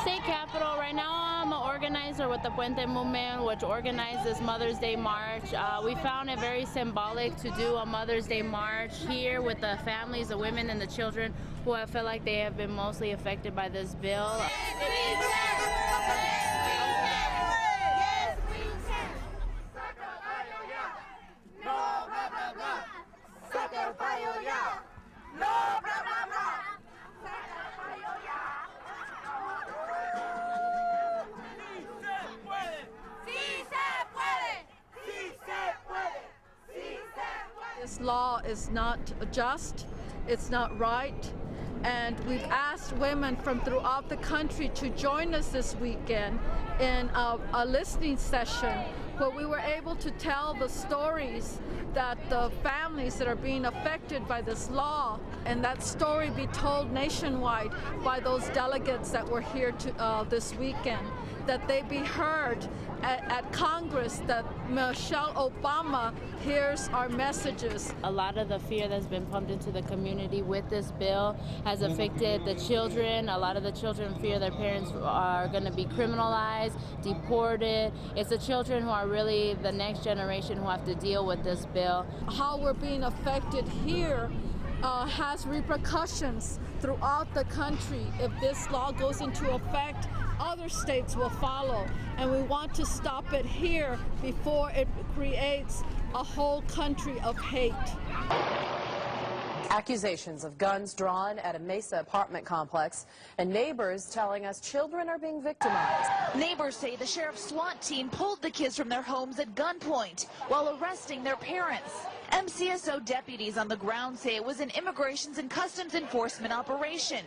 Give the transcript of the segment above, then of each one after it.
state capitol. Right now I'm an organizer with the Puente Movement, which organizes Mother's Day March. We found it very symbolic to do a Mother's Day March here with the families, the women and the children who have felt like they have been mostly affected by this bill. This law is not just, it's not right, and we've asked women from throughout the country to join us this weekend in a listening session where we were able to tell the stories that the families that are being affected by this law, and that story be told nationwide by those delegates that were here this weekend, that they be heard at Congress, that Michelle Obama hears our messages. A lot of the fear that's been pumped into the community with this bill has affected the children. A lot of the children fear their parents are going to be criminalized, deported. It's the children who are really the next generation who have to deal with this bill. How we're being affected here has repercussions throughout the country. If this law goes into effect, other states will follow, and we want to stop it here before it creates a whole country of hate. Accusations of guns drawn at a Mesa apartment complex, and neighbors telling us children are being victimized. Neighbors say the sheriff's SWAT team pulled the kids from their homes at gunpoint while arresting their parents. MCSO deputies on the ground say it was an Immigrations and Customs Enforcement operation.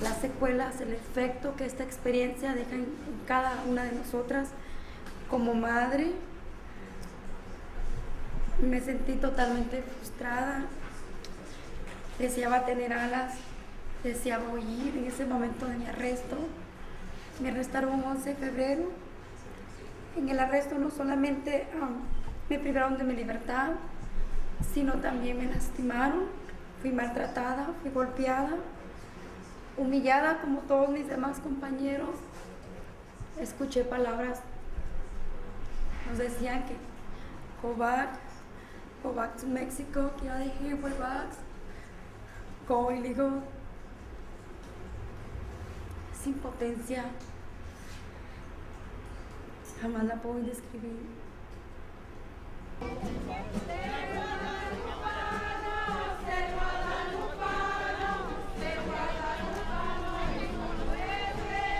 Las secuelas, el efecto que esta experiencia deja en cada una de nosotras. Como madre, me sentí totalmente frustrada, deseaba tener alas, deseaba huir en ese momento de mi arresto. Me arrestaron el 11 de febrero. En el arresto no solamente me privaron de mi libertad, sino también me lastimaron, fui maltratada, fui golpeada, humillada como todos mis demás compañeros. Escuché palabras, nos decían que go back to Mexico, que ya dejé, voy back, go illegal. Es impotencia, jamás la puedo describir.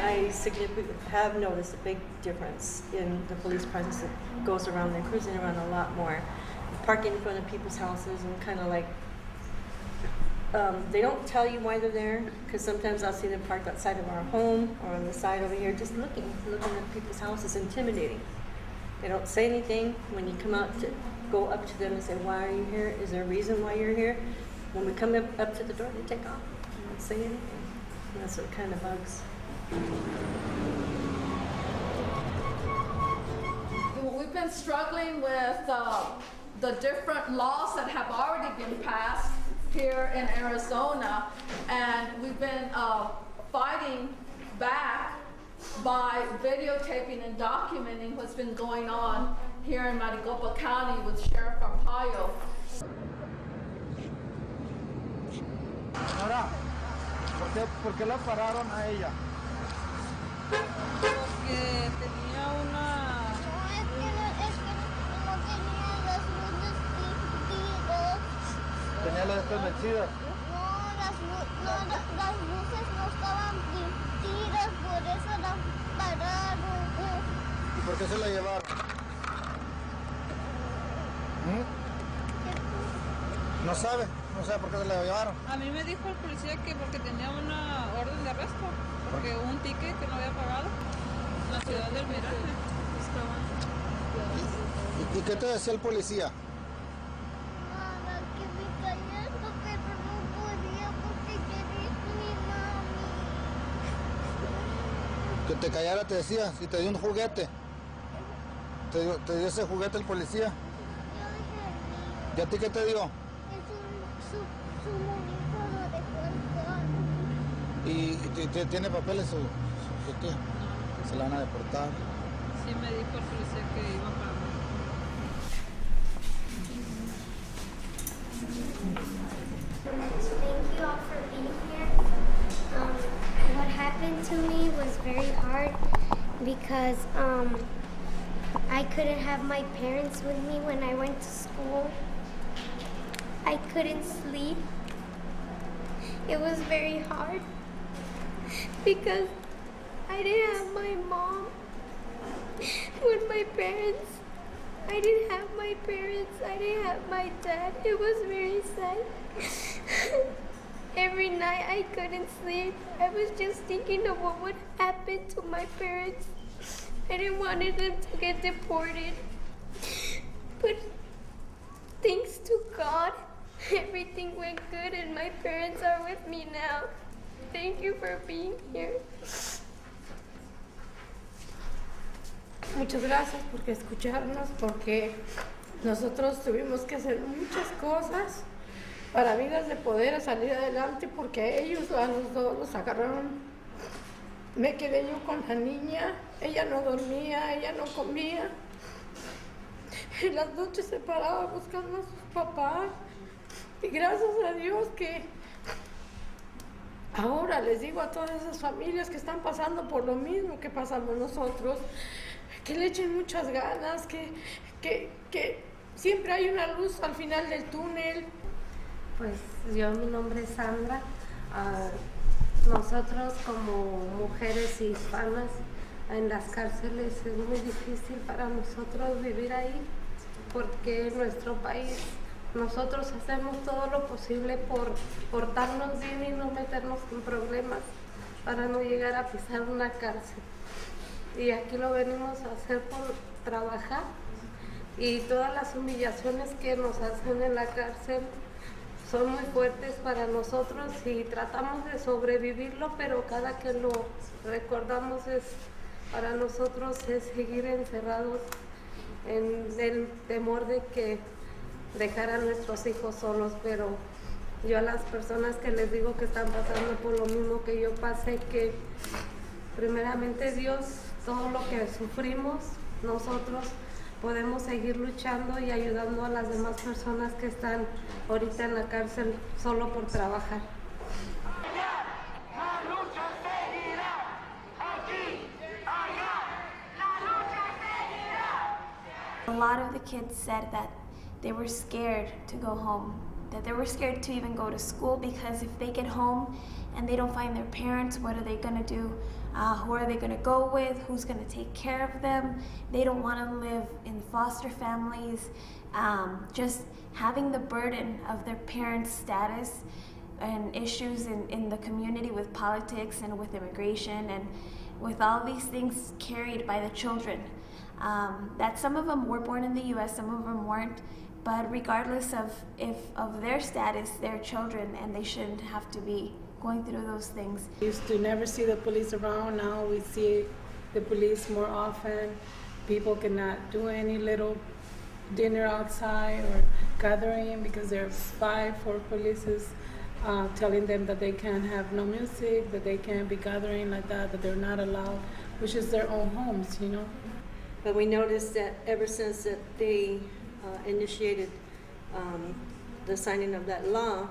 I have noticed a big difference in the police presence that goes around. They're cruising around a lot more, parking in front of people's houses, and kind of like, they don't tell you why they're there, because sometimes I'll see them parked outside of our home or on the side over here, just looking at people's houses, intimidating. They don't say anything. When you come out to go up to them and say, why are you here? Is there a reason why you're here? When we come up to the door, they take off. They don't say anything. And that's what kind of bugs. We've been struggling with the different laws that have already been passed here in Arizona, and we've been fighting back by videotaping and documenting what's been going on here in Maricopa County with Sheriff Arpaio. Ahora, ¿por qué la pararon a ella? Porque tenía una... Es que no tenía las luces prendidas. ¿Tenía las luces vencidas? No, las luces no estaban prendidas, por eso la pararon. ¿Y por qué se la llevaron? ¿No sabe? No sabe por qué se la llevaron. A mí me dijo el policía que porque tenía una orden de arresto, porque un ticket que no había pagado en la ciudad del Mirage. ¿Y qué te decía el policía? Nada, Que te callara, te decía, si te dio un juguete. Te dio ese juguete el policía. ¿Y a ti qué te dio? Es su monito de deportar. ¿Y tiene papeles su tía? Se la van a deportar. Sí, me dijo el policía que iba para mí. Thank you all for being here. What happened to me was very hard because I couldn't have my parents with me when I went to school. I couldn't sleep. It was very hard because I didn't have my mom with my parents. I didn't have my parents. I didn't have my dad. It was very sad. Every night I couldn't sleep. I was just thinking of what would happen to my parents. I didn't want them to get deported. But thanks to God, everything went good and my parents are with me now. Thank you for being here. Muchas gracias por escucharnos, porque nosotros tuvimos que hacer muchas cosas para vidas de poder salir adelante, porque ellos a los dos los agarraron. Me quedé yo con la niña, ella no dormía, ella no comía. En las noches se paraba buscando a sus papás. Y gracias a Dios que ahora les digo a todas esas familias que están pasando por lo mismo que pasamos nosotros, que le echen muchas ganas, que siempre hay una luz al final del túnel. Pues mi nombre es Sandra. Nosotros como mujeres hispanas en las cárceles es muy difícil para nosotros vivir ahí, porque en nuestro país nosotros hacemos todo lo posible por portarnos bien y no meternos en problemas para no llegar a pisar una cárcel. Y aquí lo venimos a hacer por trabajar, y todas las humillaciones que nos hacen en la cárcel son muy fuertes para nosotros y tratamos de sobrevivirlo, pero cada que lo recordamos para nosotros es seguir encerrados en el temor de que dejar a nuestros hijos solos. Pero yo a las personas que les digo que están pasando por lo mismo que yo pasé, que primeramente Dios, todo lo que sufrimos nosotros podemos seguir luchando y ayudando a las demás personas que están ahorita en la cárcel solo por trabajar. A lot of the kids said that they were scared to go home, that they were scared to even go to school, because if they get home and they don't find their parents, what are they going to do? Who are they going to go with? Who's going to take care of them? They don't want to live in foster families. Just having the burden of their parents' status and issues in the community with politics and with immigration and with all these things carried by the children. That some of them were born in the U.S., some of them weren't, but regardless of their status, they're children and they shouldn't have to be going through those things. We used to never see the police around. Now we see the police more often. People cannot do any little dinner outside or gathering because there are 4 police telling them that they can't have no music, that they can't be gathering like that they're not allowed, which is their own homes, you know. But we noticed that ever since that they initiated the signing of that law,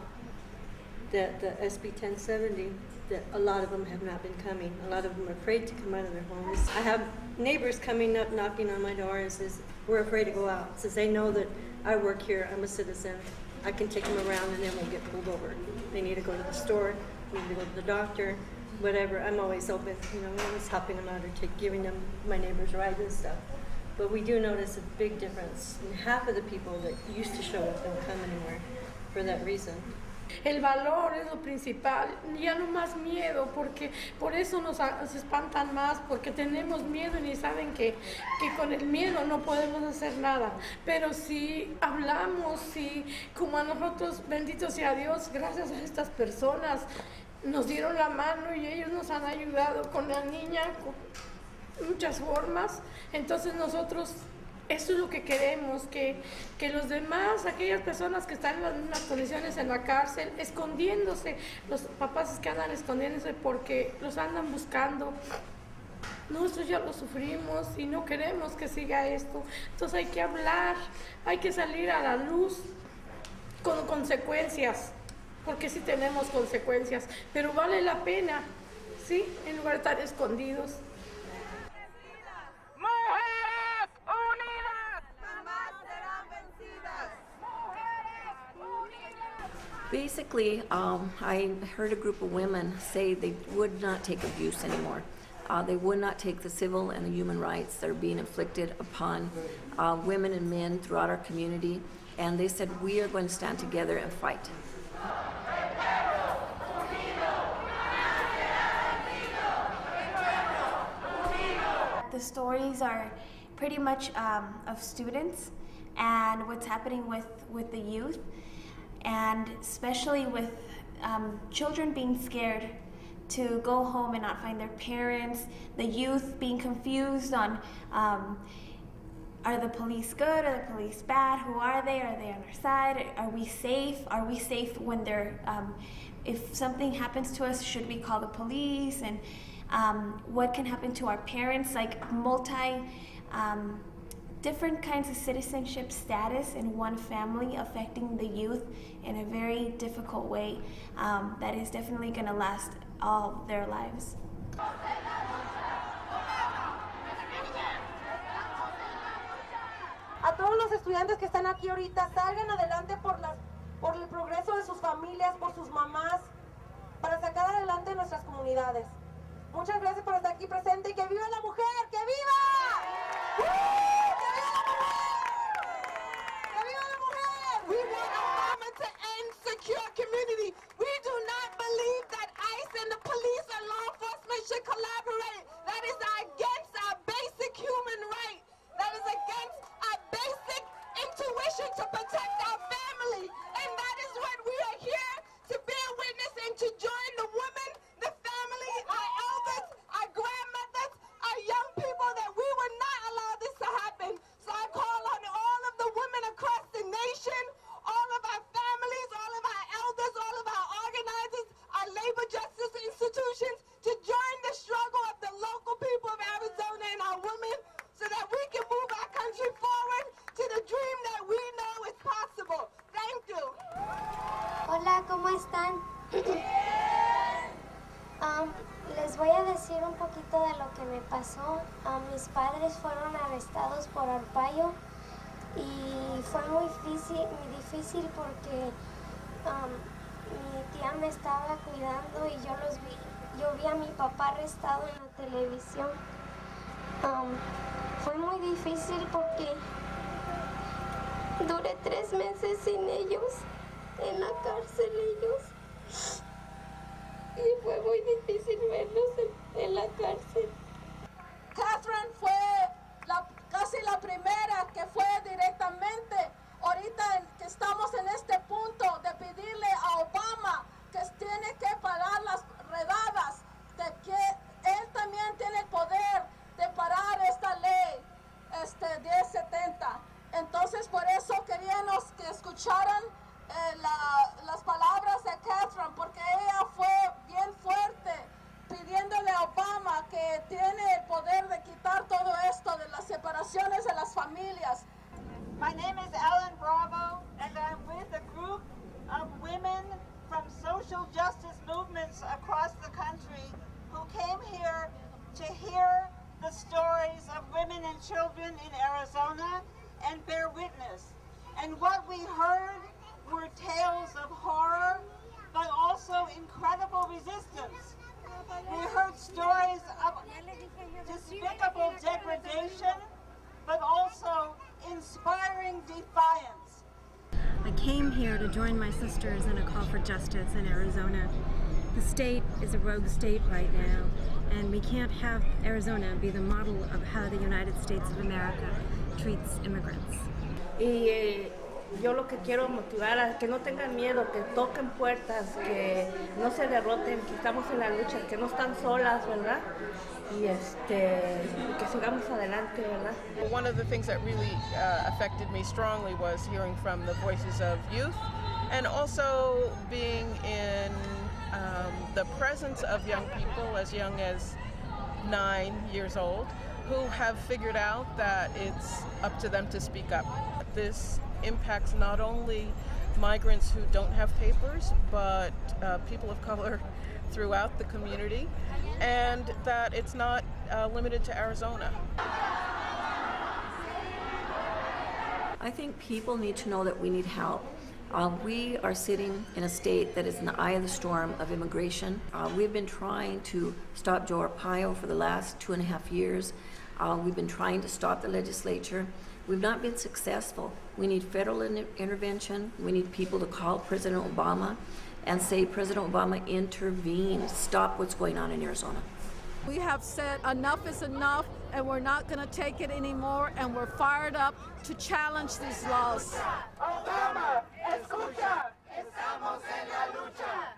that the SB 1070, that a lot of them have not been coming. A lot of them are afraid to come out of their homes. I have neighbors coming up, knocking on my door and says, we're afraid to go out. Says they know that I work here, I'm a citizen. I can take them around and they won't get pulled over. They need to go to the store, they need to go to the doctor, whatever. I'm always open, you know, I'm always helping them out or giving them my neighbors rides and stuff. But we do notice a big difference in half of the people that used to show up don't come anymore for that reason. El valor es lo principal, ya no más miedo, porque por eso nos espantan más, porque tenemos miedo y saben que con el miedo no podemos hacer nada. Pero si hablamos, si como a nosotros, bendito sea Dios, gracias a estas personas, nos dieron la mano y ellos nos han ayudado con la niña, con muchas formas. Entonces nosotros, eso es lo que queremos, que los demás, aquellas personas que están en las mismas condiciones en la cárcel, escondiéndose, los papás que andan escondiéndose porque los andan buscando. Nosotros ya lo sufrimos y no queremos que siga esto. Entonces hay que hablar, hay que salir a la luz con consecuencias, porque sí tenemos consecuencias, pero vale la pena, ¿sí? En lugar de estar escondidos. ¡Mujeres unidas! ¡Jamás serán vencidas! ¡Mujeres unidas! Basically, I heard a group of women say they would not take abuse anymore. They would not take the civil and the human rights that are being inflicted upon women and men throughout our community. And they said, we are going to stand together and fight. The stories are pretty much of students and what's happening with the youth, and especially with children being scared to go home and not find their parents, the youth being confused on are the police good, are the police bad, who are they on our side, are we safe when they're, if something happens to us, should we call the police, and what can happen to our parents, like different kinds of citizenship status in one family affecting the youth in a very difficult way that is definitely going to last all their lives. A todos los estudiantes que están aquí ahorita, salgan adelante por el progreso de sus familias, por sus mamás, para sacar adelante nuestras comunidades. Muchas gracias por estar aquí presente y que viva la mujer, que viva. ¡Que viva la mujer! ¡Que viva la mujer! We want Obama to end secure community. We do not believe that ICE and the police and law enforcement should collaborate. That is against our basic human right. That is against our basic intuition to protect our family. And that is what we are here to bear witness and to join the women, the family, our elders, our grandmothers, our young people, that we would not allow this to happen. So I call on all of the women across the nation, all of our families, all of our elders, all of our organizers, our labor justice institutions, to join the struggle of the local people of Arizona and our women, so that we can move our country forward to the dream that we know is possible. Thank you. Hola, ¿cómo están? Les voy a decir un poquito de lo que me pasó. Mis padres fueron arrestados por Arpaio y fue muy difícil porque mi tía me estaba cuidando y yo vi a mi papá arrestado en la televisión. Fue muy difícil porque duré 3 meses sin ellos, en la cárcel ellos. Y fue muy difícil verlos en la cárcel. Catherine fue casi la primera que fue directamente, ahorita que estamos en este punto de pedirle a Obama que tiene que parar las redadas, de que él también tiene el poder de parar esta ley 1070. Entonces por eso queríamos que escucharan las palabras de Catherine, porque ella fue bien fuerte pidiéndole a Obama, que tiene el poder de quitar todo esto de las separaciones de las familias. My name is Ellen Bravo, and I'm with a group of women from social justice movements across the country who came here to hear the stories of women and children in Arizona and bear witness. And what we heard were tales of horror, but also incredible resistance. We heard stories of despicable degradation, but also inspiring defiance. I came here to join my sisters in a call for justice in Arizona. The state is a rogue state right now, and we can't have Arizona be the model of how the United States of America treats immigrants. Y yo lo que quiero motivar a que no tengan miedo, que toquen puertas, que no se derroten, que estamos en la lucha, que no están solas, ¿verdad? Y que sigamos adelante, ¿verdad? One of the things that really affected me strongly was hearing from the voices of youth, and also being in the presence of young people as young as 9 years old, who have figured out that it's up to them to speak up. This impacts not only migrants who don't have papers, but people of color throughout the community, and that it's not limited to Arizona. I think people need to know that we need help. We are sitting in a state that is in the eye of the storm of immigration. We've been trying to stop Joe Arpaio for the last 2.5 years. We've been trying to stop the legislature. We've not been successful. We need federal intervention. We need people to call President Obama and say, President Obama, intervene. Stop what's going on in Arizona. We have said enough is enough, and we're not going to take it anymore, and we're fired up to challenge these laws. Obama, escucha, estamos en la lucha.